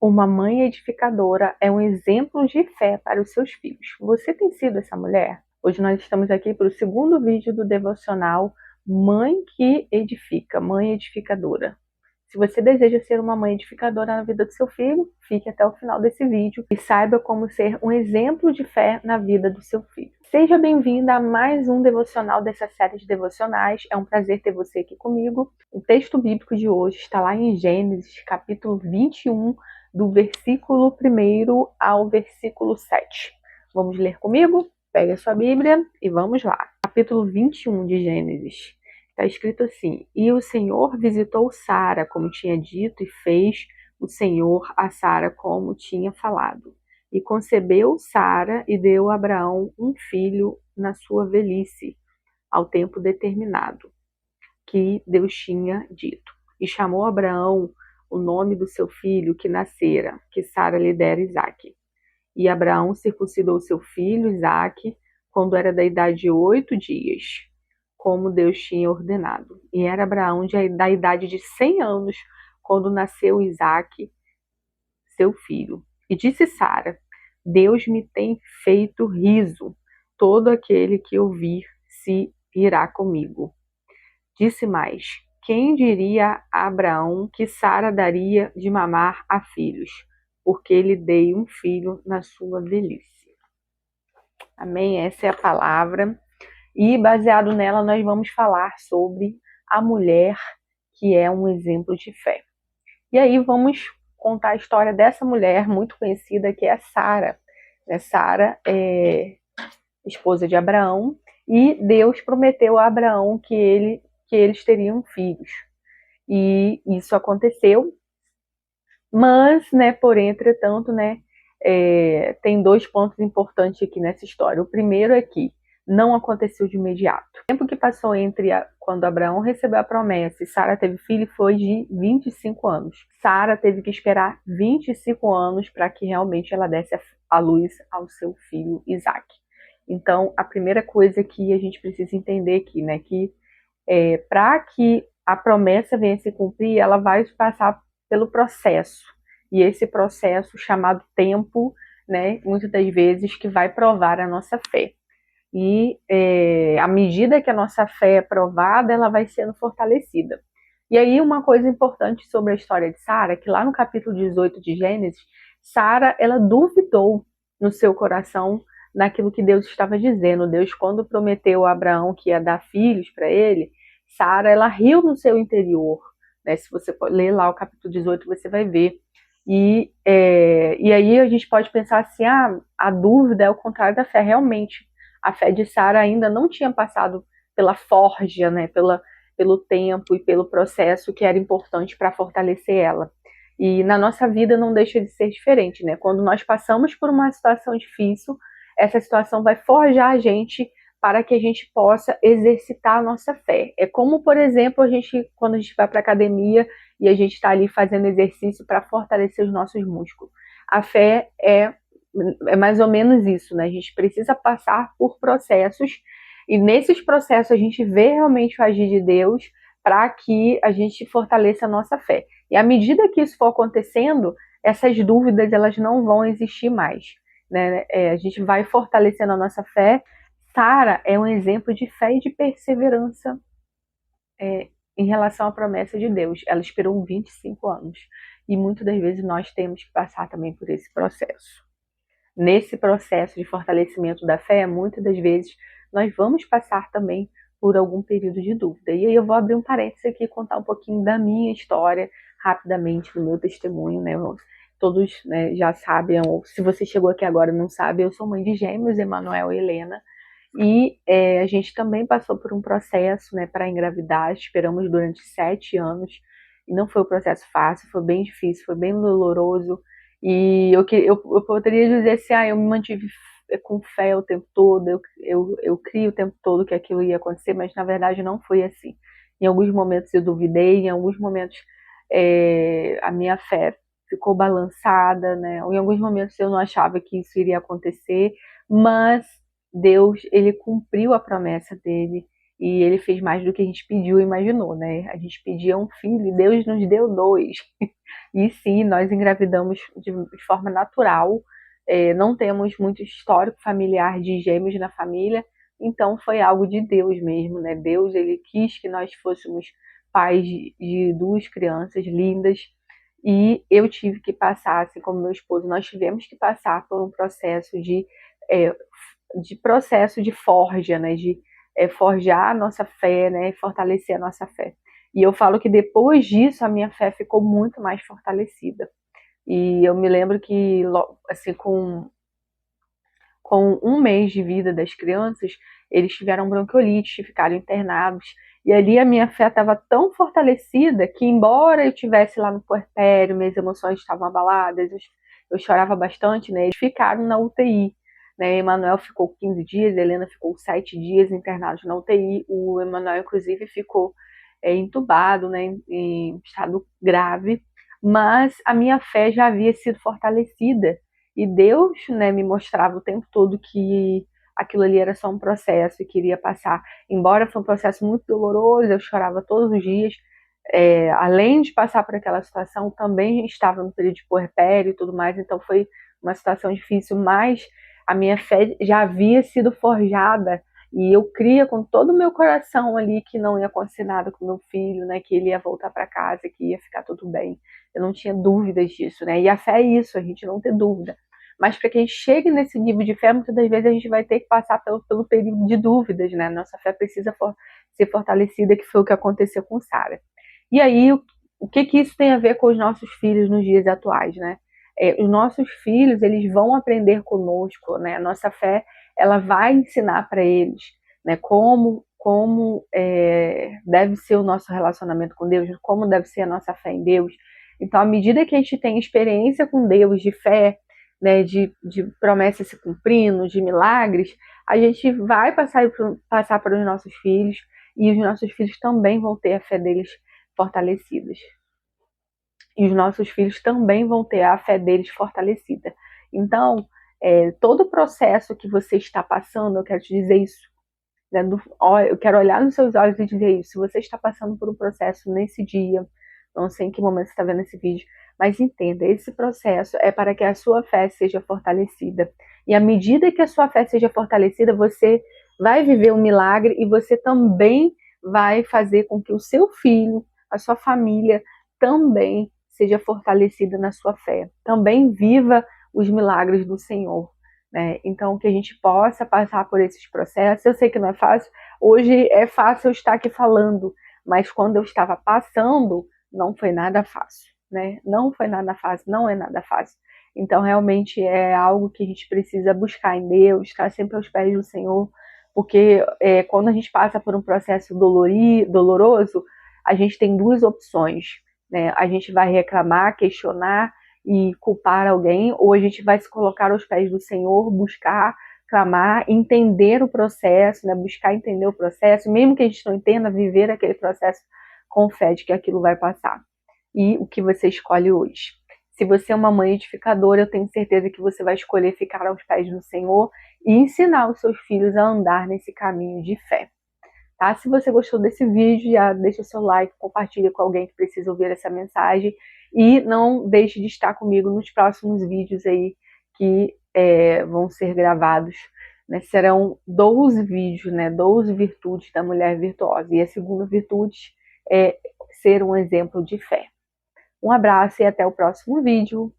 Uma mãe edificadora é um exemplo de fé para os seus filhos. Você tem sido essa mulher? Hoje nós estamos aqui para o segundo vídeo do devocional Mãe que Edifica, Mãe Edificadora. Se você deseja ser uma mãe edificadora na vida do seu filho, fique até o final desse vídeo e saiba como ser um exemplo de fé na vida do seu filho. Seja bem-vinda a mais um devocional dessa série de devocionais. É um prazer ter você aqui comigo. O texto bíblico de hoje está lá em Gênesis, capítulo 21, do versículo 1 ao versículo 7. Vamos ler comigo? Pegue a sua Bíblia e vamos lá. Capítulo 21 de Gênesis. Está escrito assim: E o Senhor visitou Sara, como tinha dito, e fez o Senhor a Sara como tinha falado. E concebeu Sara e deu a Abraão um filho na sua velhice, ao tempo determinado, que Deus tinha dito. E chamou Abraão o nome do seu filho que nascera, que Sara lhe dera Isaque. E Abraão circuncidou seu filho, Isaque, quando era da idade de 8 dias, como Deus tinha ordenado. E era Abraão da idade de 100 anos, quando nasceu Isaque, seu filho. E disse Sara: Deus me tem feito riso, todo aquele que ouvir se irá comigo. Disse mais: Quem diria a Abraão que Sara daria de mamar a filhos, porque lhe dei um filho na sua velhice. Amém? Essa é a palavra. E baseado nela, nós vamos falar sobre a mulher que é um exemplo de fé. E aí vamos contar a história dessa mulher muito conhecida, que é a Sara. Sara é esposa de Abraão, e Deus prometeu a Abraão que eles teriam filhos. E isso aconteceu, mas, porém, entretanto, tem dois pontos importantes aqui nessa história. O primeiro é que não aconteceu de imediato. O tempo que passou entre quando Abraão recebeu a promessa e Sara teve filho foi de 25 anos. Sara teve que esperar 25 anos para que realmente ela desse a luz ao seu filho Isaac. Então, a primeira coisa que a gente precisa entender aqui, que para que a promessa venha se cumprir, ela vai passar pelo processo. E esse processo chamado tempo, muitas das vezes, que vai provar a nossa fé. E à medida que a nossa fé é provada, ela vai sendo fortalecida. E aí uma coisa importante sobre a história de Sara, que lá no capítulo 18 de Gênesis, Sara, ela duvidou no seu coração naquilo que Deus estava dizendo. Deus, quando prometeu a Abraão que ia dar filhos para ele, Sara, ela riu no seu interior. Se você ler lá o capítulo 18, você vai ver. E aí a gente pode pensar assim, a dúvida é o contrário da fé. Realmente, a fé de Sara ainda não tinha passado pela forja, pelo tempo e pelo processo que era importante para fortalecer ela. E na nossa vida não deixa de ser diferente, Quando nós passamos por uma situação difícil, essa situação vai forjar a gente para que a gente possa exercitar a nossa fé. É como, por exemplo, quando a gente vai para a academia e a gente está ali fazendo exercício para fortalecer os nossos músculos. A fé é mais ou menos isso, A gente precisa passar por processos e nesses processos a gente vê realmente o agir de Deus para que a gente fortaleça a nossa fé. E à medida que isso for acontecendo, essas dúvidas elas não vão existir mais, a gente vai fortalecendo a nossa fé. Sara é um exemplo de fé e de perseverança em relação à promessa de Deus. Ela esperou 25 anos. E muitas das vezes nós temos que passar também por esse processo. Nesse processo de fortalecimento da fé, muitas das vezes nós vamos passar também por algum período de dúvida. E aí eu vou abrir um parênteses aqui e contar um pouquinho da minha história, rapidamente, do meu testemunho, Todos já sabem, ou se você chegou aqui agora e não sabe, eu sou mãe de gêmeos, Emanuel e Helena. E a gente também passou por um processo para engravidar, esperamos durante 7 anos, e não foi um processo fácil, foi bem difícil, foi bem doloroso, e eu poderia dizer assim, eu me mantive com fé o tempo todo, eu criei o tempo todo que aquilo ia acontecer, mas na verdade não foi assim. Em alguns momentos eu duvidei, em alguns momentos a minha fé ficou balançada, em alguns momentos eu não achava que isso iria acontecer, mas Deus, ele cumpriu a promessa dele E ele fez mais do que a gente pediu e imaginou, né? A gente pedia um filho e Deus nos deu dois. E sim, nós engravidamos de forma natural. Não temos muito histórico familiar de gêmeos na família, então foi algo de Deus mesmo, né? Deus, ele quis que nós fôssemos pais de duas crianças lindas, e eu tive que passar, assim como meu esposo, nós tivemos que passar por um processo de processo de forja, né? De forjar a nossa fé, né? Fortalecer a nossa fé. E eu falo que depois disso a minha fé ficou muito mais fortalecida. E eu me lembro que, assim, com um mês de vida das crianças, eles tiveram bronquiolite, ficaram internados. E ali a minha fé estava tão fortalecida que, embora eu estivesse lá no puerpério, minhas emoções estavam abaladas, eu chorava bastante, né? Eles ficaram na UTI. Né? Emanuel ficou 15 dias, Helena ficou 7 dias internados na UTI. O Emanuel, inclusive, ficou entubado, né, em estado grave. Mas a minha fé já havia sido fortalecida. E Deus, né, me mostrava o tempo todo que aquilo ali era só um processo e que iria passar. Embora foi um processo muito doloroso, eu chorava todos os dias. Além de passar por aquela situação, também estava no período de puerpério e tudo mais, então foi uma situação difícil, mas a minha fé já havia sido forjada e eu cria com todo o meu coração ali que não ia acontecer nada com meu filho, né, que ele ia voltar para casa, que ia ficar tudo bem. Eu não tinha dúvidas disso, né? E a fé é isso, a gente não ter dúvida. Mas para que a gente chegue nesse nível de fé, muitas das vezes a gente vai ter que passar pelo período de dúvidas, né? Nossa fé precisa ser fortalecida, que foi o que aconteceu com Sara. E aí, o que isso tem a ver com os nossos filhos nos dias atuais, né? Os nossos filhos, eles vão aprender conosco, né? A nossa fé, ela vai ensinar para eles, né? Como deve ser o nosso relacionamento com Deus, como deve ser a nossa fé em Deus. Então, à medida que a gente tem experiência com Deus, de fé, né, de promessas se cumprindo, de milagres, a gente vai passar para os nossos filhos, e os nossos filhos também vão ter a fé deles fortalecidas. E os nossos filhos também vão ter a fé deles fortalecida. Então, todo o processo que você está passando, eu quero te dizer isso, né, eu quero olhar nos seus olhos e dizer isso. Se você está passando por um processo nesse dia, não sei em que momento você está vendo esse vídeo, mas entenda, esse processo é para que a sua fé seja fortalecida. E à medida que a sua fé seja fortalecida, você vai viver um milagre e você também vai fazer com que o seu filho, a sua família, também seja fortalecida na sua fé. Também viva os milagres do Senhor. Né? Então, que a gente possa passar por esses processos. Eu sei que não é fácil. Hoje é fácil eu estar aqui falando, mas quando eu estava passando, não foi nada fácil, né? Não foi nada fácil, não é nada fácil. Então, realmente é algo que a gente precisa buscar em Deus, estar sempre aos pés do Senhor, porque quando a gente passa por um processo doloroso, a gente tem duas opções, né? A gente vai reclamar, questionar e culpar alguém, ou a gente vai se colocar aos pés do Senhor, buscar, clamar, entender o processo, né? Buscar entender o processo, mesmo que a gente não entenda, viver aquele processo com fé de que aquilo vai passar. E o que você escolhe hoje? Se você é uma mãe edificadora, eu tenho certeza que você vai escolher ficar aos pés do Senhor e ensinar os seus filhos a andar nesse caminho de fé. Tá? Se você gostou desse vídeo, já deixa o seu like, compartilha com alguém que precisa ouvir essa mensagem e não deixe de estar comigo nos próximos vídeos aí que vão ser gravados. Né? Serão 12 vídeos, né? 12 virtudes da mulher virtuosa. E a segunda virtude é ser um exemplo de fé. Um abraço e até o próximo vídeo.